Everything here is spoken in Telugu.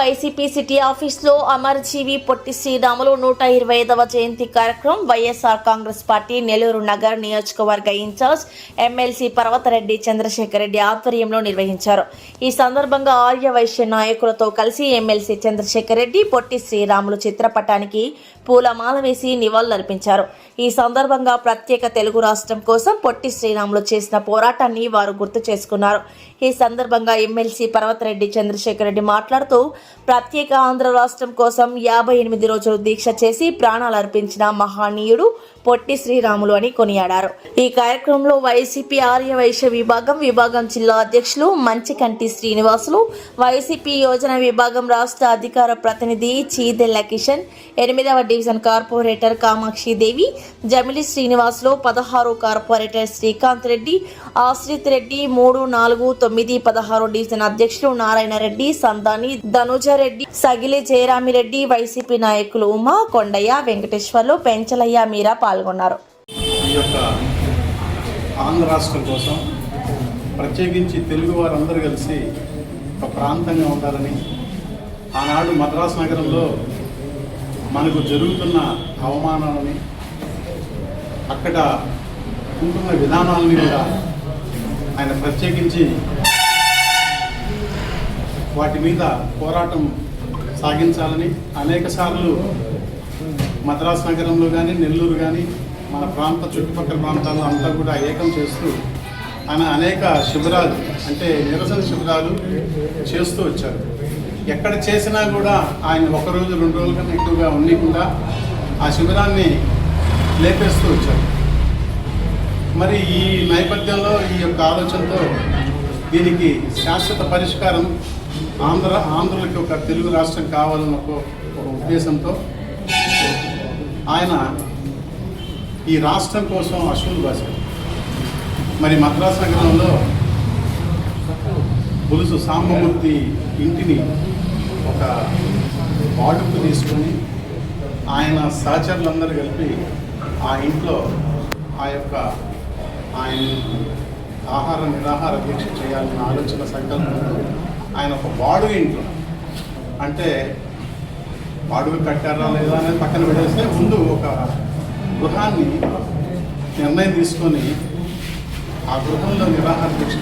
వైసీపీ సిటీ ఆఫీసులో అమరజీవి పొట్టి శ్రీరాములు 125వ జయంతి కార్యక్రమం వైఎస్ఆర్ కాంగ్రెస్ పార్టీ నెల్లూరు నగర్ నియోజకవర్గ ఇన్ఛార్జ్ ఎమ్మెల్సీ పర్వతరెడ్డి చంద్రశేఖర్ రెడ్డి ఆధ్వర్యంలో నిర్వహించారు. ఈ సందర్భంగా ఆర్య వైశ్య నాయకులతో కలిసి ఎమ్మెల్సీ చంద్రశేఖర్ రెడ్డి పొట్టి శ్రీరాములు చిత్రపటానికి పూలమాల వేసి నివాళులర్పించారు. ఈ సందర్భంగా ప్రత్యేక తెలుగు రాష్ట్రం కోసం పొట్టి శ్రీరాములు చేసిన పోరాటాన్ని వారు గుర్తు చేసుకున్నారు. ఈ సందర్భంగా ఎమ్మెల్సీ పర్వతరెడ్డి చంద్రశేఖర్ రెడ్డి మాట్లాడుతూ ప్రత్యేక ఆంధ్ర రాష్ట్రం కోసం 58 రోజులు దీక్ష చేసి ప్రాణాలు అర్పించిన మహానీయుడు పొట్టి శ్రీరాములు అని కొనియాడారు. ఈ కార్యక్రమంలో వైసీపీ ఆర్య వైశ్య విభాగం జిల్లా అధ్యక్షులు మంచికంటి శ్రీనివాసులు, వైసీపీ యోజన విభాగం రాష్ట్ర అధికార ప్రతినిధి చీదెల్ల కిషన్, 8వ division corporator Kamakshidevi, Jamili Srinivasulu, 16 corporator Srikanth Reddy, Ashrith Reddy, 3, 4, 9, 16 division అధ్యక్షులు నారాయణ రెడ్డి, సందాని, ధనుజరెడ్డి, సగిలి జయరామిరెడ్డి, వైసీపీ నాయకులు ఉమా, కొండయ్య, వెంకటేశ్వర్లు, పెంచలయ్య, మీరా పాల్గొన్నారు. ఈ యొక్క ఆంధ్ర రాష్ట్రం కోసం ప్రత్యేకించి తెలుగు వారందరూ కలిసి ఒక ప్రాంతంగా ఉండాలని, ఆనాడు మద్రాసు నగరంలో మనకు జరుగుతున్న అవమానాలని, అక్కడ ఉంటున్న విధానాలని కూడా ఆయన ప్రత్యేకించి వాటి మీద పోరాటం సాగించాలని అనేకసార్లు మద్రాసు నగరంలో కానీ నెల్లూరు కానీ మన చుట్టుపక్కల ప్రాంతాల్లో అంతా కూడా ఏకం చేస్తూ ఆయన అనేక శిబిరాలు అంటే నిరసన శిబిరాలు చేస్తూ వచ్చారు. ఎక్కడ చేసినా కూడా ఆయన 1 రోజు 2 రోజుల కన్నా ఎక్కువగా ఉండకుండా ఆ శిబిరాన్ని లేపేస్తూ వచ్చారు. మరి ఈ నేపథ్యంలో ఈ యొక్క ఆలోచనతో దీనికి శాశ్వత పరిష్కారం ఆంధ్రులకి ఒక తెలుగు రాష్ట్రం కావాలన్న ఒక ఉద్దేశంతో ఆయన ఈ రాష్ట్రం కోసం అశ్వులు బాశారు. మరి మద్రాసు నగరంలో పులుసు సాంబమూర్తి ఇంటిని ఒక వాడుకు తీసుకొని ఆయన సహచరులందరూ కలిపి ఆ ఇంట్లో ఆయన నిరాహార దీక్ష చేయాలన్న ఆలోచన సంకల్పంతో ఆయన ఒక బాడుగ ఇంట్లో, అంటే బాడుగ కట్టారా లేదా అనేది పక్కన పెట్టేస్తే ముందు ఒక గృహాన్ని నిర్ణయం తీసుకొని ఆ గృహంలో నిరాహార దీక్ష